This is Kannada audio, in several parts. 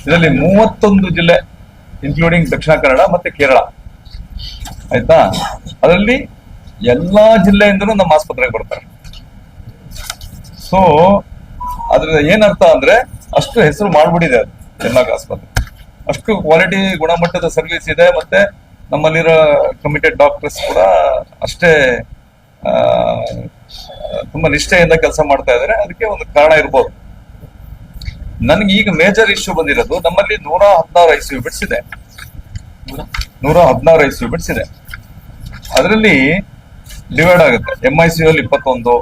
ಇದರಲ್ಲಿ 31 ಜಿಲ್ಲೆ ಇನ್ಕ್ಲೂಡಿಂಗ್ ದಕ್ಷಿಣ ಕನ್ನಡ ಮತ್ತೆ ಕೇರಳ. ಆಯ್ತಾ? ಅದರಲ್ಲಿ ಎಲ್ಲಾ ಜಿಲ್ಲೆಯಿಂದಲೂ ನಮ್ಮ ಆಸ್ಪತ್ರೆಗೆ ಬರ್ತಾರೆ. ಸೊ ಅದ್ರ ಏನರ್ಥ ಅಂದ್ರೆ ಅಷ್ಟು ಹೆಸರು ಮಾಡ್ಬಿಟ್ಟಿದೆ ಅದು ಎಲ್ಲ ಆಸ್ಪತ್ರೆ, ಅಷ್ಟು ಕ್ವಾಲಿಟಿ ಗುಣಮಟ್ಟದ ಸರ್ವಿಸ್ ಇದೆ. ಮತ್ತೆ ನಮ್ಮಲ್ಲಿರೋ ಕಮಿಟೆಡ್ ಡಾಕ್ಟರ್ಸ್ ಕೂಡ ಅಷ್ಟೇ ತುಂಬಾ ನಿಷ್ಠೆಯಿಂದ ಕೆಲಸ ಮಾಡ್ತಾ ಇದ್ದಾರೆ. ಅದಕ್ಕೆ ಒಂದು ಕಾರಣ ಇರ್ಬೋದು. ನನ್ಗೆ ಈಗ ಮೇಜರ್ ಇಶ್ಯೂ ಬಂದಿರೋದು, ನಮ್ಮಲ್ಲಿ 116 ICU ಬೆಡ್ಸ್ ಇದೆ. 116 ICU ಬೆಡ್ಸ್ ಇದೆ. ಅದರಲ್ಲಿ ಡಿವೈಡ್ ಆಗುತ್ತೆ. MICU ಅಲ್ಲಿ 21,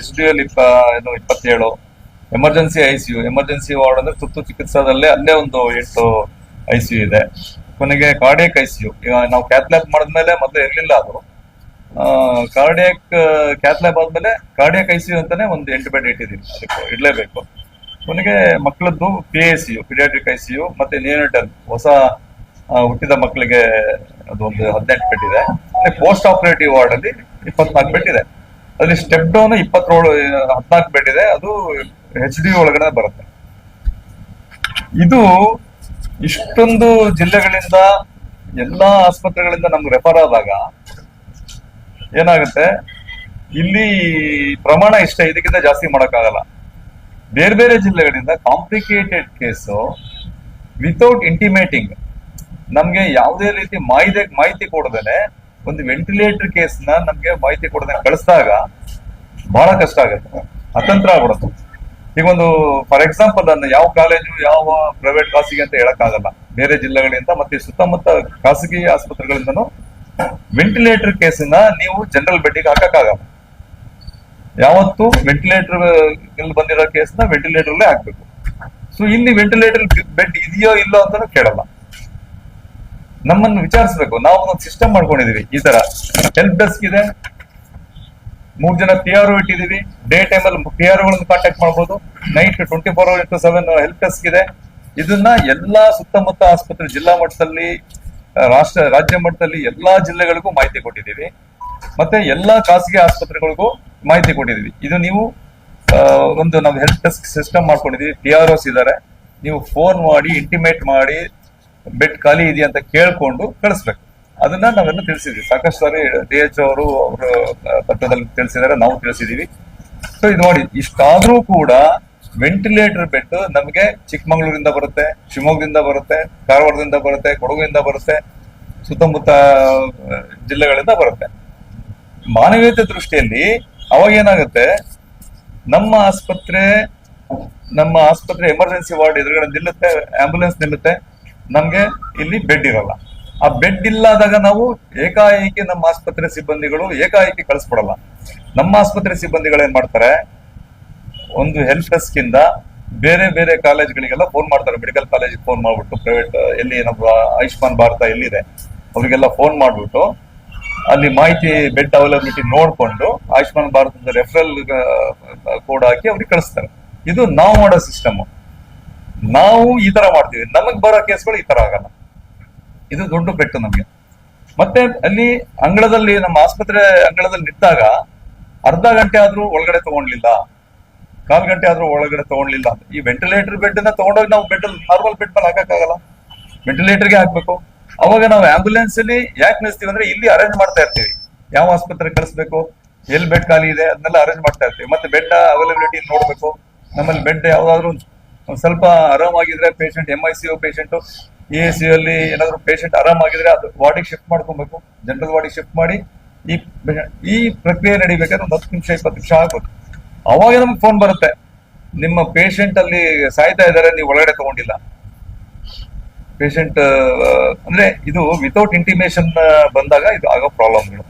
HDU ಅಲ್ಲಿ 27, ಎಮರ್ಜೆನ್ಸಿ ICU, ಎಮರ್ಜೆನ್ಸಿ ವಾರ್ಡ್ ಅಂದ್ರೆ ತುರ್ತು ಚಿಕಿತ್ಸಾದಲ್ಲೇ ಅಲ್ಲೇ ಒಂದು 8 ICU ಇದೆ. ಕೊನೆಗೆ ಕಾರ್ಡಿಯಕ್ ICU. ಈಗ ನಾವು ಕ್ಯಾಥ್ಲ್ಯಾಬ್ ಮಾಡಿದ್ಮೇಲೆ ಮೊದಲು ಇರ್ಲಿಲ್ಲ ಅದು. ಕ್ಯಾಥ್ಲ್ಯಾಬ್ ಆದ್ಮೇಲೆ ಕಾರ್ಡಿಯಕ್ ICU ಅಂತಾನೆ ಒಂದು 8 ಬೆಡ್ ಇಟ್ಟಿದ್ದೀವಿ, ಅದಕ್ಕೆ ಇಡ್ಲೇಬೇಕು. ಕೊನೆಗೆ ಮಕ್ಕಳದ್ದು PICU, ಪಿಡಿಯಾಟ್ರಿಕ್ ICU, ಮತ್ತೆ ನ್ಯೂನೆಟಲ್ ಹೊಸ ಹುಟ್ಟಿದ ಮಕ್ಕಳಿಗೆ ಅದೊಂದು 18 ಬೆಡ್ ಇದೆ. ಪೋಸ್ಟ್ ಆಪರೇಟಿವ್ ವಾರ್ಡ್ ಅಲ್ಲಿ 24 ಬೆಡ್ ಇದೆ. ಅಲ್ಲಿ ಸ್ಟೆಪ್ ಡೌನ್ 14 ಬೆಡ್ ಇದೆ. ಅದು HDU ಒಳಗಡೆ ಬರುತ್ತೆ. ಇದು ಇಷ್ಟೊಂದು ಜಿಲ್ಲೆಗಳಿಂದ ಎಲ್ಲಾ ಆಸ್ಪತ್ರೆಗಳಿಂದ ನಮ್ಗೆ ರೆಫರ್ ಆದಾಗ ಏನಾಗುತ್ತೆ, ಇಲ್ಲಿ ಪ್ರಮಾಣ ಇಷ್ಟ, ಇದಕ್ಕಿಂತ ಜಾಸ್ತಿ ಮಾಡಕ್ಕಾಗಲ್ಲ. ಬೇರೆ ಬೇರೆ ಜಿಲ್ಲೆಗಳಿಂದ ಕಾಂಪ್ಲಿಕೇಟೆಡ್ ಕೇಸು ವಿತೌಟ್ ಇಂಟಿಮೇಟಿಂಗ್ ನಮ್ಗೆ ಯಾವುದೇ ರೀತಿ ಮಾಹಿತಿ ಕೊಡದೇನೆ ಒಂದು ವೆಂಟಿಲೇಟರ್ ಕೇಸ್ನ ನಮ್ಗೆ ಮಾಹಿತಿ ಕೊಡದೆ ಕಳಿಸಿದಾಗ ಬಹಳ ಕಷ್ಟ ಆಗುತ್ತೆ, ಅತಂತ್ರ ಆಗ್ಬಿಡುತ್ತೆ. ಈಗ ಒಂದು ಫಾರ್ ಎಕ್ಸಾಂಪಲ್ ನನ್ನ ಯಾವ ಕಾಲೇಜು ಯಾವ ಪ್ರೈವೇಟ್ ಖಾಸಗಿ ಅಂತ ಹೇಳಕ್ಕಾಗಲ್ಲ. ಬೇರೆ ಜಿಲ್ಲೆಗಳಿಂದ ಮತ್ತೆ ಸುತ್ತಮುತ್ತ ಖಾಸಗಿ ಆಸ್ಪತ್ರೆಗಳಿಂದನೂ ವೆಂಟಿಲೇಟರ್ ಕೇಸನ್ನ ನೀವು ಜನರಲ್ ಬೆಡ್ಗೆ ಹಾಕಕ್ಕಾಗಲ್ಲ. ಯಾವತ್ತು ವೆಂಟಿಲೇಟರ್ ಬಂದಿರೋ ಕೇಸ್ನ ವೆಂಟಿಲೇಟರ್ಲೇ ಹಾಕ್ಬೇಕು. ಸೊ ಇಲ್ಲಿ ವೆಂಟಿಲೇಟರ್ ಬೆಡ್ ಇದೆಯೋ ಇಲ್ಲೋ ಅಂತಾನು ಕೇಳಲ್ಲ, ನಮ್ಮನ್ನು ವಿಚಾರಿಸ್ಬೇಕು. ನಾವು ಒಂದು ಸಿಸ್ಟಮ್ ಮಾಡ್ಕೊಂಡಿದೀವಿ. ಈ ತರ ಹೆಲ್ಪ್ ಡೆಸ್ಕ್ ಇದೆ, 3 ಜನ PRO ಇಟ್ಟಿದೀವಿ. ಡೇ ಟೈಮ್ ಅಲ್ಲಿ PROಗಳನ್ನು ಕಾಂಟ್ಯಾಕ್ಟ್ ಮಾಡಬಹುದು. ನೈಟ್ 24/7 ಹೆಲ್ಪ್ ಡೆಸ್ಕ್ ಇದೆ. ಇದನ್ನ ಎಲ್ಲಾ ಸುತ್ತಮುತ್ತ ಆಸ್ಪತ್ರೆ, ಜಿಲ್ಲಾ ಮಟ್ಟದಲ್ಲಿ, ರಾಜ್ಯ ಮಟ್ಟದಲ್ಲಿ ಎಲ್ಲಾ ಜಿಲ್ಲೆಗಳಿಗೂ ಮಾಹಿತಿ ಕೊಟ್ಟಿದ್ದೀವಿ. ಮತ್ತೆ ಎಲ್ಲಾ ಖಾಸಗಿ ಆಸ್ಪತ್ರೆಗಳಿಗೂ ಮಾಹಿತಿ ಕೊಟ್ಟಿದ್ದೀವಿ. ಇದು ನೀವು ನಾವು ಹೆಲ್ಪ್ ಡೆಸ್ಕ್ ಸಿಸ್ಟಮ್ ಮಾಡ್ಕೊಂಡಿದೀವಿ. PROs ಇದ್ದಾರೆ. ನೀವು ಫೋನ್ ಮಾಡಿ ಇಂಟಿಮೇಟ್ ಮಾಡಿ ಬೆಡ್ ಖಾಲಿ ಇದೆಯಾ ಅಂತ ಕೇಳ್ಕೊಂಡು ಕಳಿಸ್ಬೇಕು. ಅದನ್ನ ನಾವೆಲ್ಲ ತಿಳಿಸಿದ್ವಿ ಸಾಕಷ್ಟು ಸಾರಿ. DH ಅವರು ಅವರ ಪತ್ರದಲ್ಲಿ ತಿಳಿಸಿದ್ದಾರೆ, ನಾವು ತಿಳಿಸಿದೀವಿ. ಸೊ ಇದು ನೋಡಿ, ಇಷ್ಟಾದ್ರೂ ಕೂಡ ವೆಂಟಿಲೇಟರ್ ಬೆಡ್ ನಮಗೆ ಚಿಕ್ಕಮಗಳೂರಿಂದ ಬರುತ್ತೆ, ಶಿವಮೊಗ್ಗದಿಂದ ಬರುತ್ತೆ, ಕಾರವಾರದಿಂದ ಬರುತ್ತೆ, ಕೊಡಗಿನಿಂದ ಬರುತ್ತೆ, ಸುತ್ತಮುತ್ತ ಜಿಲ್ಲೆಗಳಿಂದ ಬರುತ್ತೆ. ಮಾನವೀಯತೆ ದೃಷ್ಟಿಯಲ್ಲಿ ಅವಾಗ ಏನಾಗುತ್ತೆ, ನಮ್ಮ ಆಸ್ಪತ್ರೆ ಎಮರ್ಜೆನ್ಸಿ ವಾರ್ಡ್ ಎದುರುಗಡೆ ನಿಲ್ಲುತ್ತೆ, ಆಂಬ್ಯುಲೆನ್ಸ್ ನಿಲ್ಲುತ್ತೆ, ನಮ್ಗೆ ಇಲ್ಲಿ ಬೆಡ್ ಇರಲ್ಲ. ಆ ಬೆಡ್ ಇಲ್ಲದಾಗ ನಾವು ಏಕಾಏಕಿ ನಮ್ಮ ಆಸ್ಪತ್ರೆ ಸಿಬ್ಬಂದಿಗಳು ಏಕಾಏಕಿ ಕಳಿಸ್ಕೊಡಲ್ಲ. ನಮ್ಮ ಆಸ್ಪತ್ರೆ ಸಿಬ್ಬಂದಿಗಳು ಏನ್ ಮಾಡ್ತಾರೆ, ಒಂದು ಹೆಲ್ಪ್ ಡೆಸ್ಕ್ ಇಂದ ಬೇರೆ ಬೇರೆ ಕಾಲೇಜ್ಗಳಿಗೆಲ್ಲ ಫೋನ್ ಮಾಡ್ತಾರೆ. ಮೆಡಿಕಲ್ ಕಾಲೇಜಿಗೆ ಫೋನ್ ಮಾಡ್ಬಿಟ್ಟು, ಪ್ರೈವೇಟ್ ಎಲ್ಲಿ ನಮ್ಮ ಆಯುಷ್ಮಾನ್ ಭಾರತ ಎಲ್ಲಿದೆ ಅವರಿಗೆಲ್ಲ ಫೋನ್ ಮಾಡ್ಬಿಟ್ಟು ಅಲ್ಲಿ ಮಾಹಿತಿ ಬೆಡ್ ಅವೈಲಬಿಲಿಟಿ ನೋಡ್ಕೊಂಡು ಆಯುಷ್ಮಾನ್ ಭಾರತದ ರೆಫರಲ್ ಕೋಡ್ ಹಾಕಿ ಅವ್ರಿಗೆ ಕಳಿಸ್ತಾರೆ. ಇದು ನಾವು ಮಾಡೋ ಸಿಸ್ಟಮ್. ನಾವು ಈ ತರ ಮಾಡ್ತೀವಿ. ನಮಗ್ ಬರೋ ಕೇಸ್ಗಳು ಈ ತರ ಆಗಲ್ಲ. ಇದು ದೊಡ್ಡ ಪೆಟ್ಟು ನಮ್ಗೆ. ಮತ್ತೆ ಅಲ್ಲಿ ಅಂಗಳದಲ್ಲಿ, ನಮ್ಮ ಆಸ್ಪತ್ರೆ ಅಂಗಳದಲ್ಲಿ ನಿಂತಾಗ ಅರ್ಧ ಗಂಟೆ ಆದ್ರೂ ಒಳಗಡೆ ತಗೊಂಡ್ಲಿಲ್ಲ, 1/4 ಗಂಟೆ ಆದ್ರೂ ಒಳಗಡೆ ತಗೊಂಡ್ಲಿಲ್ಲ. ಈ ವೆಂಟಿಲೇಟರ್ ಬೆಡ್ ನ ತಗೊಂಡೋಗಿ ನಾವು ಬೆಡ್ ನಾರ್ಮಲ್ ಬೆಡ್ ಮೇಲೆ ಹಾಕಕ್ಕಾಗಲ್ಲ, ವೆಂಟಿಲೇಟರ್ಗೆ ಹಾಕ್ಬೇಕು. ಅವಾಗ ನಾವು ಆಂಬ್ಯುಲೆನ್ಸ್ ಅಲ್ಲಿ ಯಾಕೆ ನಿಲ್ಸ್ತೀವಿ ಅಂದ್ರೆ ಇಲ್ಲಿ ಅರೇಂಜ್ ಮಾಡ್ತಾ ಇರ್ತೀವಿ. ಯಾವ ಆಸ್ಪತ್ರೆ ಕಳಿಸ್ಬೇಕು, ಎಲ್ಲಿ ಬೆಡ್ ಖಾಲಿ ಇದೆ ಅದನ್ನೆಲ್ಲ ಅರೇಂಜ್ ಮಾಡ್ತಾ ಇರ್ತೀವಿ. ಮತ್ತೆ ಬೆಡ್ ಅವೈಲಬಿಲಿಟಿ ನೋಡ್ಬೇಕು. ನಮ್ಮಲ್ಲಿ ಬೆಡ್ ಯಾವ್ದಾದ್ರು ಒಂದ್ ಸ್ವಲ್ಪ ಆರಾಮಾಗಿದ್ರೆ ಪೇಷಂಟ್, MICU ಪೇಷಂಟ್, EICU ಅಲ್ಲಿ ಏನಾದ್ರು ಪೇಷಂಟ್ ಆರಾಮಾಗಿದ್ರೆ ಅದು ವಾರ್ಡಿಗೆ ಶಿಫ್ಟ್ ಮಾಡ್ಕೊಬೇಕು, ಜನರಲ್ ವಾರ್ಡಿಗೆ ಶಿಫ್ಟ್ ಮಾಡಿ ಈ ಪ್ರಕ್ರಿಯೆ ನಡಿಬೇಕಾದ್ರೆ ಒಂದು 10 ನಿಮಿಷ 20 ನಿಮಿಷ ಆಗ್ಬೋದು. ಅವಾಗ ನಮ್ಗೆ ಫೋನ್ ಬರುತ್ತೆ, ನಿಮ್ಮ ಪೇಷಂಟ್ ಅಲ್ಲಿ ಸಾಯ್ತಾ ಇದ್ದಾರೆ, ನೀವು ಒಳಗಡೆ ತಗೊಂಡಿಲ್ಲ. ಪೇಷಂಟ್ ಅಂದ್ರೆ ಇದು ವಿತೌಟ್ ಇಂಟಿಮೇಷನ್ ಬಂದಾಗ ಇದು ಆಗೋ ಪ್ರಾಬ್ಲಮ್ಗಳು.